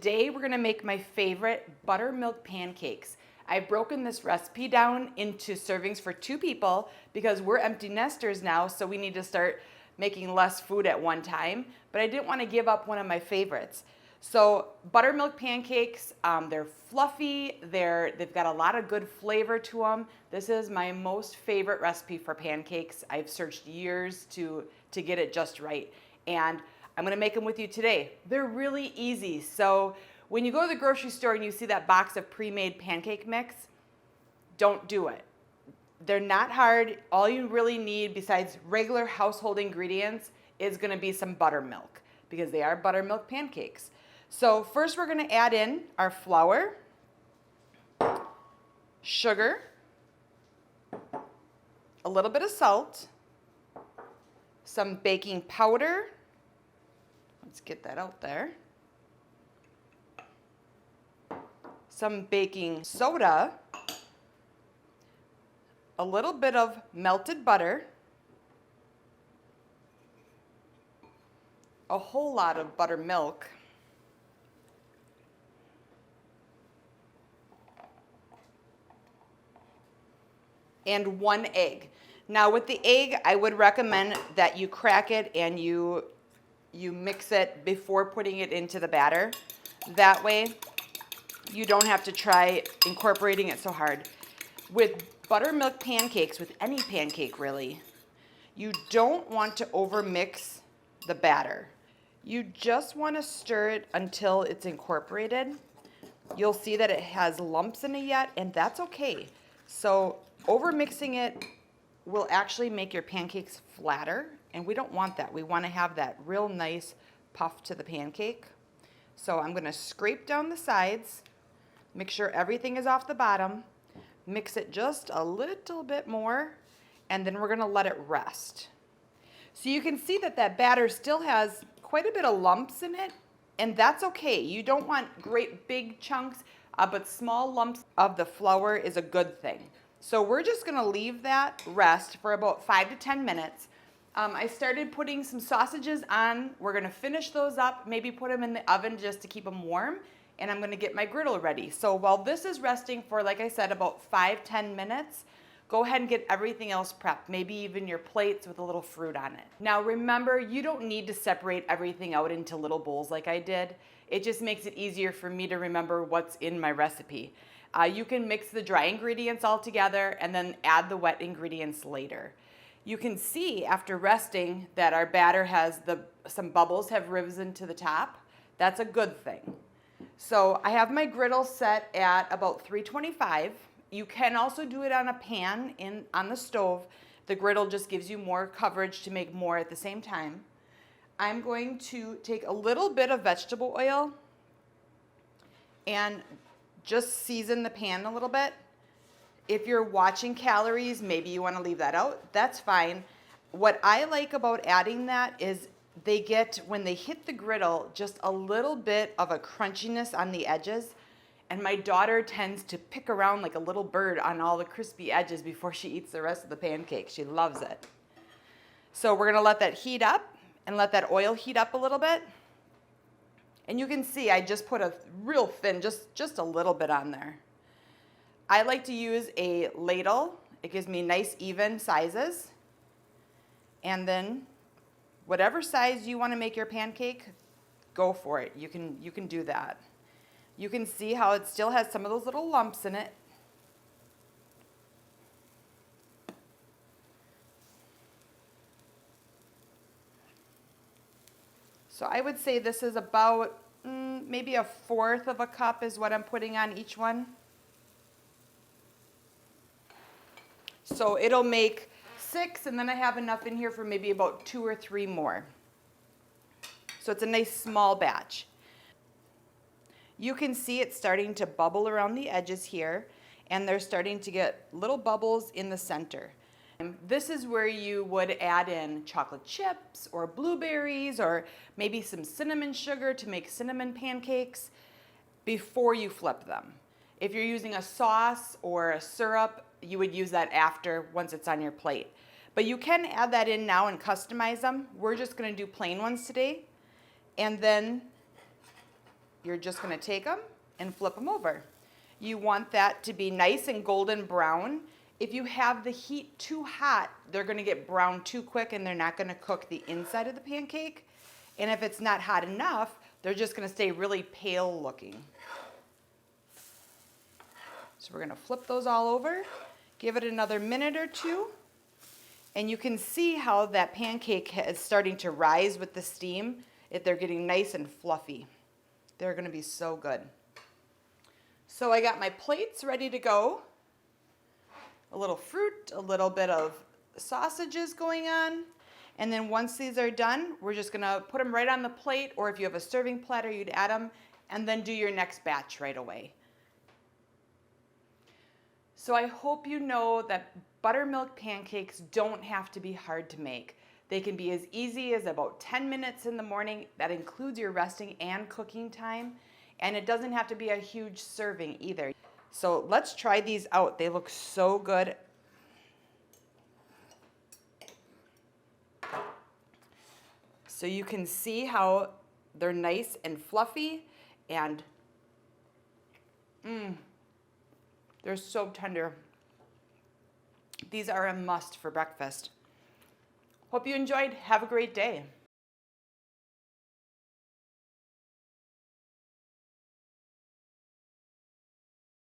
Today we're gonna make my favorite buttermilk pancakes. I've broken this recipe down into servings for 2 people because we're empty nesters now, so we need to start making less food at one time, but I didn't want to give up one of my favorites. So buttermilk pancakes, they're fluffy, they've got a lot of good flavor to them. This is my most favorite recipe for pancakes. I've searched years to get it just right, and I'm gonna make them with you today. They're really easy. So when you go to the grocery store and you see that box of pre-made pancake mix, don't do it. They're not hard. All you really need besides regular household ingredients is gonna be some buttermilk because they are buttermilk pancakes. So first we're gonna add in our flour, sugar, a little bit of salt, some baking powder. Let's get that out there. Some baking soda, a little bit of melted butter, a whole lot of buttermilk, and 1 egg. Now with the egg, I would recommend that you crack it and you mix it before putting it into the batter. That way you don't have to try incorporating it so hard. With buttermilk pancakes, with any pancake really, you don't want to overmix the batter. You just want to stir it until it's incorporated. You'll see that it has lumps in it yet, and that's okay. So overmixing it will actually make your pancakes flatter, and we don't want that. We want to have that real nice puff to the pancake. So I'm going to scrape down the sides, make sure everything is off the bottom, mix it just a little bit more, and then we're going to let it rest. So you can see that that batter still has quite a bit of lumps in it, and that's okay. You don't want great big chunks, but small lumps of the flour is a good thing. So we're just going to leave that rest for about 5 to 10 minutes. I started putting some sausages on. We're going to finish those up, maybe put them in the oven just to keep them warm, and I'm going to get my griddle ready. So while this is resting for, like I said, about 5-10 minutes, go ahead and get everything else prepped, maybe even your plates with a little fruit on it. Now remember, you don't need to separate everything out into little bowls like I did. It just makes it easier for me to remember what's in my recipe. You can mix the dry ingredients all together and then add the wet ingredients later. You can see after resting that our batter has some bubbles have risen to the top. That's a good thing. So I have my griddle set at about 325. You can also do it on a pan on the stove. The griddle just gives you more coverage to make more at the same time. I'm going to take a little bit of vegetable oil and just season the pan a little bit. If you're watching calories, maybe you want to leave that out. That's fine. What I like about adding that is they get, when they hit the griddle, just a little bit of a crunchiness on the edges. And my daughter tends to pick around like a little bird on all the crispy edges before she eats the rest of the pancake. She loves it. So we're gonna let that heat up and let that oil heat up a little bit. And you can see I just put a real thin, just a little bit on there. I like to use a ladle. It gives me nice even sizes. And then whatever size you wanna make your pancake, go for it. You can do that. You can see how it still has some of those little lumps in it. So I would say this is about maybe 1/4 of a cup is what I'm putting on each one. So it'll make 6, and then I have enough in here for maybe about 2 or 3 more. So it's a nice small batch. You can see it starting to bubble around the edges here, and they're starting to get little bubbles in the center. And this is where you would add in chocolate chips or blueberries or maybe some cinnamon sugar to make cinnamon pancakes before you flip them. If you're using a sauce or a syrup, you would use that after, once it's on your plate. But you can add that in now and customize them. We're just gonna do plain ones today. And then you're just gonna take them and flip them over. You want that to be nice and golden brown. If you have the heat too hot, they're gonna get brown too quick and they're not gonna cook the inside of the pancake. And if it's not hot enough, they're just gonna stay really pale looking. So we're gonna flip those all over, give it another minute or two, and you can see how that pancake is starting to rise with the steam. If they're getting nice and fluffy. They're gonna be so good. So I got my plates ready to go. A little fruit, a little bit of sausages going on. And then once these are done, we're just gonna put them right on the plate, or if you have a serving platter, you'd add them, and then do your next batch right away. So I hope you know that buttermilk pancakes don't have to be hard to make. They can be as easy as about 10 minutes in the morning. That includes your resting and cooking time. And it doesn't have to be a huge serving either. So let's try these out. They look so good. So you can see how they're nice and fluffy, and they're so tender. These are a must for breakfast. Hope you enjoyed. Have a great day.